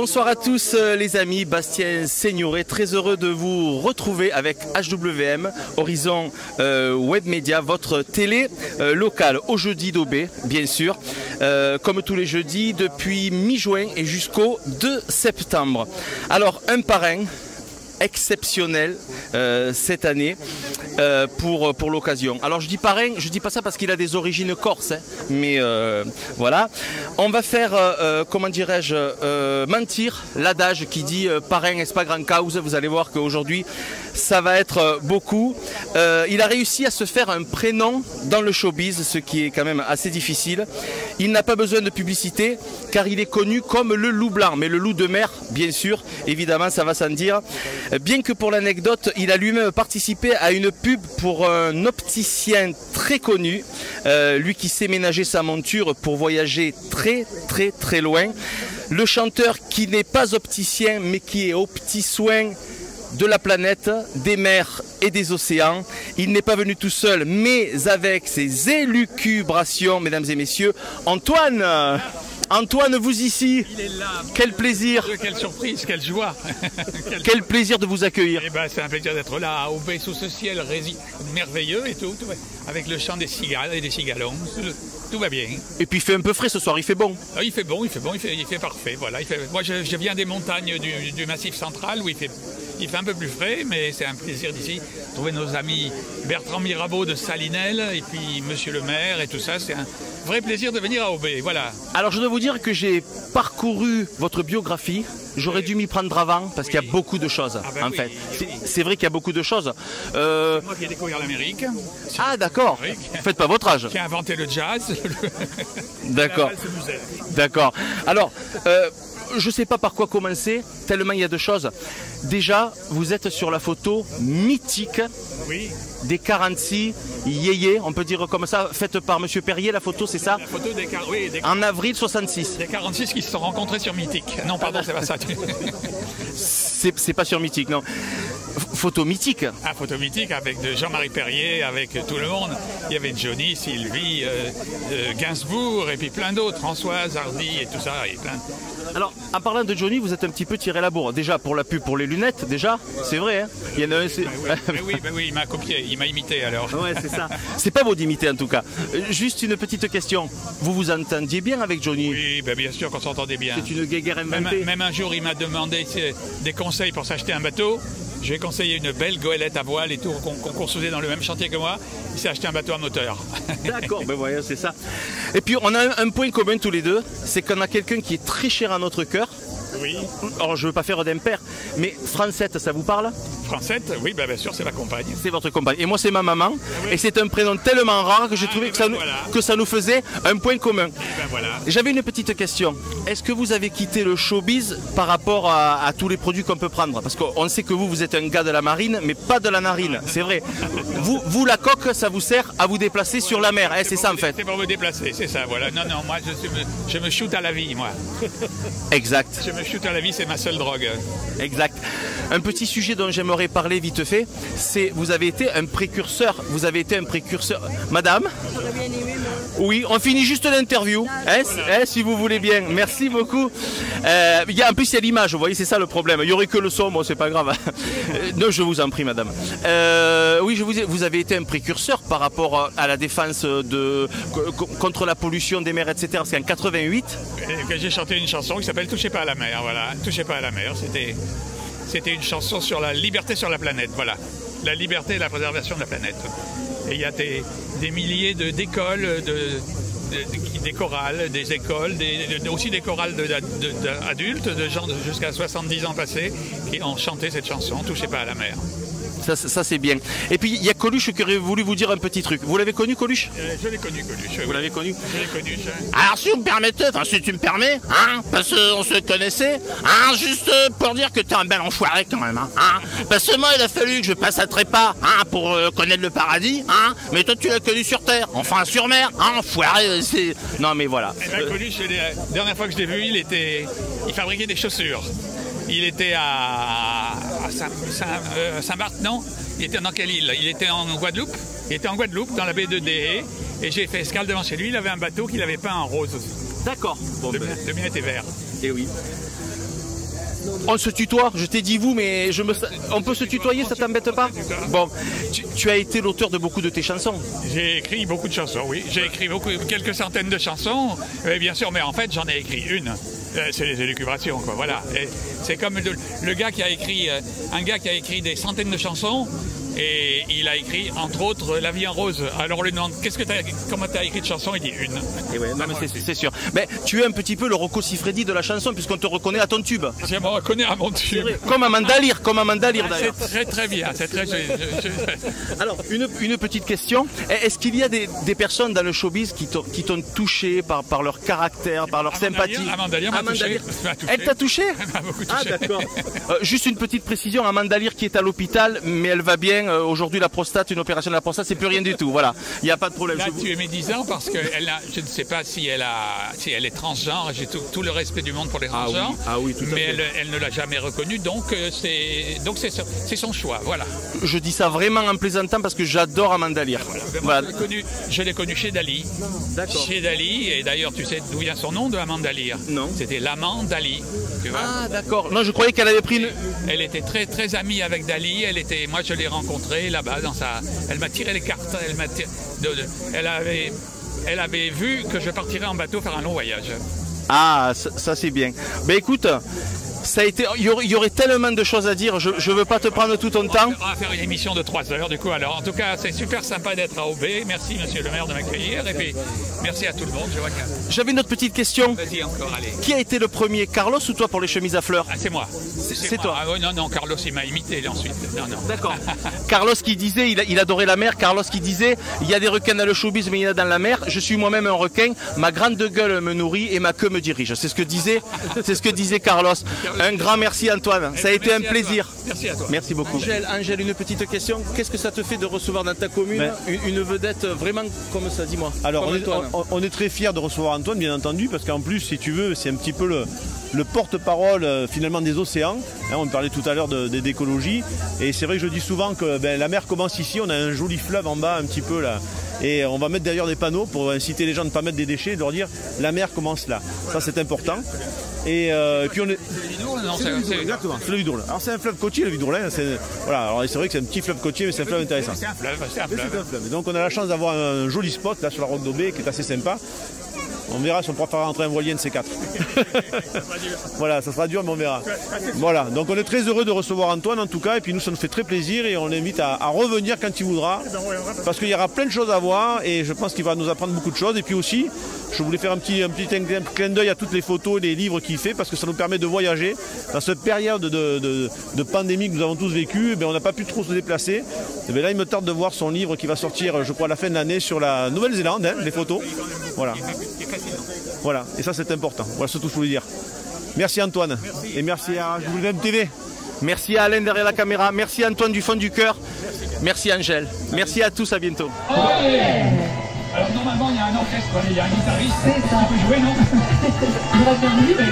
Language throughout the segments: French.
Bonsoir à tous les amis, Bastien Seignoret, très heureux de vous retrouver avec HWM, Horizon Web Media, votre télé locale, au jeudi d'Aubé, bien sûr, comme tous les jeudis, depuis mi-juin et jusqu'au 2 septembre. Alors, un parrain exceptionnel cette année pour l'occasion. Alors je dis parrain, je dis pas ça parce qu'il a des origines corses, hein, mais voilà. On va faire, comment dirais-je, mentir l'adage qui dit parrain est pas grand cause. Vous allez voir qu'aujourd'hui ça va être beaucoup. Il a réussi à se faire un prénom dans le showbiz, ce qui est quand même assez difficile. Il n'a pas besoin de publicité car il est connu comme le loup blanc, mais le loup de mer, bien sûr, évidemment, ça va sans dire. Bien que pour l'anecdote, il a lui-même participé à une pub pour un opticien très connu, lui qui sait ménager sa monture pour voyager très loin. Le chanteur qui n'est pas opticien mais qui est aux petits soins de la planète, des mers et des océans. Il n'est pas venu tout seul, mais avec ses élucubrations, mesdames et messieurs, Antoine, vous ici. Il est là. Quel plaisir. Quelle surprise, quelle joie. Quel plaisir de vous accueillir. Eh ben, c'est un plaisir d'être là, à Aubé, sous ce ciel merveilleux et tout, avec le chant des cigales et des cigalons. Tout va bien. Et puis il fait un peu frais ce soir, il fait bon. Ah, il fait bon, il fait parfait. Voilà. Moi, je viens des montagnes du Massif central où il fait un peu plus frais, mais c'est un plaisir d'ici. Trouver nos amis Bertrand Mirabeau de Salinel et puis Monsieur le maire et tout ça, c'est un vrai plaisir de venir à Aubé. Voilà. Alors je dois vous dire que j'ai parcouru votre biographie. J'aurais dû m'y prendre avant parce qu'il y a beaucoup de choses, ben en fait. C'est vrai qu'il y a beaucoup de choses. C'est moi qui ai découvert l'Amérique. Ah d'accord. Faites pas votre âge. Qui a inventé le jazz. D'accord. D'accord. Alors, je ne sais pas par quoi commencer, tellement il y a de choses. Déjà, vous êtes sur la photo mythique des 46 yéyés, on peut dire comme ça, faite par Monsieur Perrier, la photo, c'est ça? La photo en avril 66. Des 46 qui se sont rencontrés sur Mythique. Non, pardon, c'est pas ça. C'est pas sur Mythique, non. Photo mythique. Ah, photo mythique avec Jean-Marie Perrier, avec tout le monde. Il y avait Johnny, Sylvie, Gainsbourg et puis plein d'autres, Françoise, Hardy et tout ça. Et plein. Alors, en parlant de Johnny, vous êtes un petit peu tiré la bourre. Déjà, pour la pub, pour les lunettes, déjà, c'est vrai. Hein, il y en a un, oui, il m'a copié, il m'a imité alors. Ouais, c'est ça. C'est pas beau d'imiter en tout cas. Juste une petite question. Vous vous entendiez bien avec Johnny? Oui, ben bien sûr qu'on s'entendait bien. C'est une guéguerre inventée. Même un jour, il m'a demandé des conseils pour s'acheter un bateau. Je lui ai conseillé une belle goélette à voile et tout, qu'on construisait dans le même chantier que moi. Il s'est acheté un bateau à moteur. D'accord, ben voyez, c'est ça. Et puis on a un point commun tous les deux, c'est qu'on a quelqu'un qui est très cher à notre cœur. Oui. Alors je veux pas faire d'impair, mais Francette, ça vous parle? Francette, oui, ben bien sûr, c'est ma compagne. C'est votre compagne. Et moi, c'est ma maman. Ah oui. Et c'est un prénom tellement rare que j'ai trouvé que ça nous faisait un point commun. Ben voilà. J'avais une petite question. Est-ce que vous avez quitté le showbiz par rapport à tous les produits qu'on peut prendre? Parce qu'on sait que vous êtes un gars de la marine, mais pas de la narine. C'est vrai. Vous, la coque, ça vous sert à vous déplacer sur la mer. C'est ça, en fait. C'est pour me déplacer, c'est ça. Voilà. Non, moi, je me shoot à la vie, moi. Exact. Je me shoot à la vie, c'est ma seule drogue. Exact. Un petit sujet dont j'aimerais parler vite fait, c'est vous avez été un précurseur. Vous avez été un précurseur. Madame? J'aurais bien aimé, moi. Oui, on finit juste l'interview, si vous voulez bien. Merci beaucoup. En plus, il y a l'image, vous voyez, c'est ça le problème. Il n'y aurait que le son, moi, c'est pas grave. Non, je vous en prie, madame. Oui, vous avez été un précurseur par rapport à la défense contre la pollution des mers, etc. Parce qu'en 88... J'ai chanté une chanson qui s'appelle « Touchez pas à la mer ». Voilà, « Touchez pas à la mer ». C'était une chanson sur la liberté sur la planète, voilà. La liberté et la préservation de la planète. Et il y a des milliers d'écoles, des chorales, des écoles, aussi des chorales d'adultes, de gens jusqu'à 70 ans passés, qui ont chanté cette chanson « Touchez pas à la mer ». Ça c'est bien. Et puis il y a Coluche qui aurait voulu vous dire un petit truc. Vous l'avez connu, Coluche? Je l'ai connu, Coluche. Vous l'avez connu? Je l'ai connu. Alors si vous me permettez, si tu me permets, parce qu'on se connaissait, juste pour dire que t'es un bel enfoiré quand même, parce que moi il a fallu que je passe à trépas, pour connaître le paradis, mais toi tu l'as connu sur terre, enfin sur mer, enfoiré, c'est... Non mais voilà. Coluche, la dernière fois que je l'ai vu, il fabriquait des chaussures. Il était à Saint-Barth, non? Il était dans quelle île? Il était en Guadeloupe. Il était en Guadeloupe, dans la baie de Déhé. Et j'ai fait escale devant chez lui. Il avait un bateau qu'il avait peint en rose. D'accord. Bon, le mien était vert. Et oui. On se tutoie, je t'ai dit vous, mais on peut se tutoyer, ça t'embête pas? Bon, tu as été l'auteur de beaucoup de tes chansons. J'ai écrit beaucoup de chansons, oui. J'ai écrit quelques centaines de chansons, bien sûr, mais en fait j'en ai écrit une. C'est les élucubrations, quoi, voilà. C'est comme le gars qui a écrit, un gars qui a écrit des centaines de chansons, et il a écrit, entre autres, La vie en rose. Alors on lui demande, comment tu as écrit de chansons? Il dit une. Et ouais, non, mais c'est sûr. Mais tu es un petit peu le Rocco Siffredi de la chanson, puisqu'on te reconnaît à ton tube. Je me reconnais à mon tube. Comme Amanda Lear, d'ailleurs. C'est très très bien. C'est très. Alors, une petite question. Est-ce qu'il y a des personnes dans le showbiz qui t'ont touché par leur caractère, par leur sympathie? Amanda Lear m'a touché. Elle t'a touché? Elle m'a beaucoup touché. Ah d'accord. Juste une petite précision, Amanda Lear qui est à l'hôpital, mais elle va bien. Aujourd'hui, la prostate, une opération de la prostate, c'est plus rien du tout. Voilà, il n'y a pas de problème. Là, tu es médisant parce que je ne sais pas si elle est transgenre. J'ai tout le respect du monde pour les transgenres. Ah oui, tout à fait. Mais elle ne l'a jamais reconnu, donc c'est son choix. Voilà. Je dis ça vraiment en plaisantant parce que j'adore Amanda Lear. Voilà. Je l'ai connue chez Dali. D'accord. Chez Dali, et d'ailleurs, tu sais d'où vient son nom de Amanda Lear? Non. C'était l'amant Dali. Tu vois? Ah d'accord. Non, je croyais qu'elle avait pris une... Elle était très très amie avec Dali. Moi, je l'ai rencontrée là-bas elle m'a tiré les cartes. Elle avait vu que je partirais en bateau faire un long voyage. Ah, ça c'est bien. Ben écoute, ça a été, il y aurait tellement de choses à dire, je ne veux pas te prendre tout ton temps. On va faire une émission de 3 heures du coup. Alors en tout cas, c'est super sympa d'être à OB. Merci monsieur le maire de m'accueillir et puis merci à tout le monde. J'avais une autre petite question. Vas-y encore, allez. Qui a été le premier, Carlos ou toi pour les chemises à fleurs? Ah, c'est moi. C'est toi. Ah, non, Carlos il m'a imité ensuite. Non. D'accord. Carlos qui disait, il adorait la mer. Carlos qui disait, il y a des requins dans le showbiz, mais il y en a dans la mer. Je suis moi-même un requin. Ma grande gueule me nourrit et ma queue me dirige. C'est ce que disait Carlos. Un grand merci Antoine. Ça a été un plaisir. Merci à toi. Merci beaucoup. Angèle, une petite question. Qu'est-ce que ça te fait de recevoir dans ta commune une vedette vraiment comme ça? Dis-moi. Alors on est très fiers de recevoir Antoine, bien entendu, parce qu'en plus, si tu veux, c'est un petit peu le porte-parole finalement des océans. On parlait tout à l'heure d'écologie. Et c'est vrai que je dis souvent que la mer commence ici. On a un joli fleuve en bas un petit peu là. Et on va mettre d'ailleurs des panneaux pour inciter les gens à ne pas mettre des déchets, de leur dire la mer commence là. Ça c'est important. Et puis on est. Exactement, c'est le Vidourle. Alors c'est un fleuve côtier, le Vidourle. Voilà, alors c'est vrai que c'est un petit fleuve côtier, mais c'est un fleuve intéressant. C'est un fleuve. Et donc on a la chance d'avoir un joli spot là sur la route d'Aubé qui est assez sympa. On verra si on pourra faire rentrer un voilier de ces 4. Voilà, ça sera dur, mais on verra. Voilà, donc on est très heureux de recevoir Antoine en tout cas, et puis nous ça nous fait très plaisir et on l'invite à revenir quand il voudra, parce qu'il y aura plein de choses à voir et je pense qu'il va nous apprendre beaucoup de choses. Et puis aussi, je voulais faire un petit clin d'œil à toutes les photos et les livres qu'il fait, parce que ça nous permet de voyager. Dans cette période de pandémie que nous avons tous vécue, on n'a pas pu trop se déplacer. Et là, il me tarde de voir son livre qui va sortir, je crois, à la fin de l'année sur la Nouvelle-Zélande, les photos. Voilà. Voilà, et ça c'est important. Voilà ce que je voulais dire. Merci Antoine. Merci. Et merci à HWM TV. Merci à Alain derrière la caméra. Merci Antoine du fond du cœur. Merci Angèle. Merci à tous, à bientôt. Oh yeah. Alors normalement il y a un orchestre, il y a un guitariste. C'est ça. Tu peux jouer, non? Il va bien jouer, mais...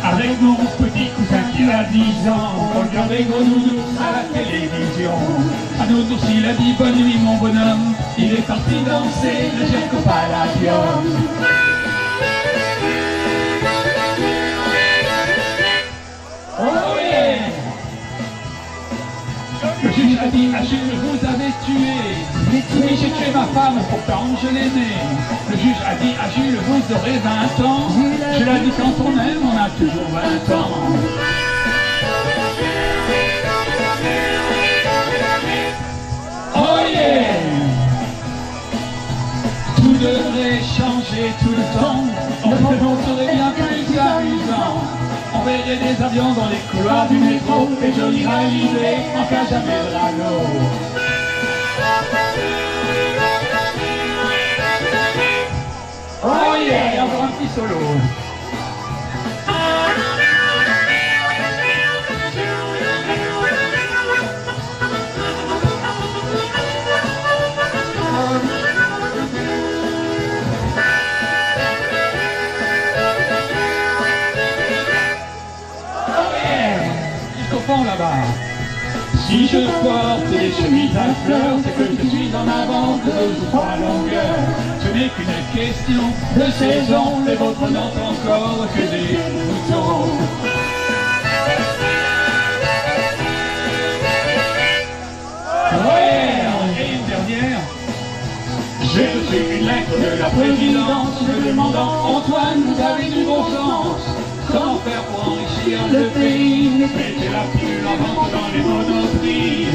Avec mon petit cousin qui a 10 ans, on regardait Gros Nounours à la télévision. À Nounours il a dit bonne nuit mon bonhomme, il est parti danser le Jerko Palladium. Oh yeah! Le juge a dit Achille, vous avez tué. Oui, j'ai tué ma femme, pourtant je l'aimais. Le juge a dit Achille, vous aurez 20 ans. Je l'ai dit quand on aime, on a toujours 20 ans. Oh yeah! Tout devrait changer tout le temps. On serait bien plus amusant. On verrait des avions dans les couloirs du métro et jolies arrivées en cas jamais de ragot. Oh yeah! Encore un petit solo. soir. Si je porte des chemises à fleurs, c'est que je suis en avance de 2 ou 3 longueurs. Ce n'est qu'une question de saison, les vôtres n'ont encore que des moutons. Ouais, et une dernière. J'ai reçu une lettre de la présidence me demandant: Antoine, vous avez du bon sens, comment faire pour enrichir le pays? Mettez la pilule en vente dans les monoprix.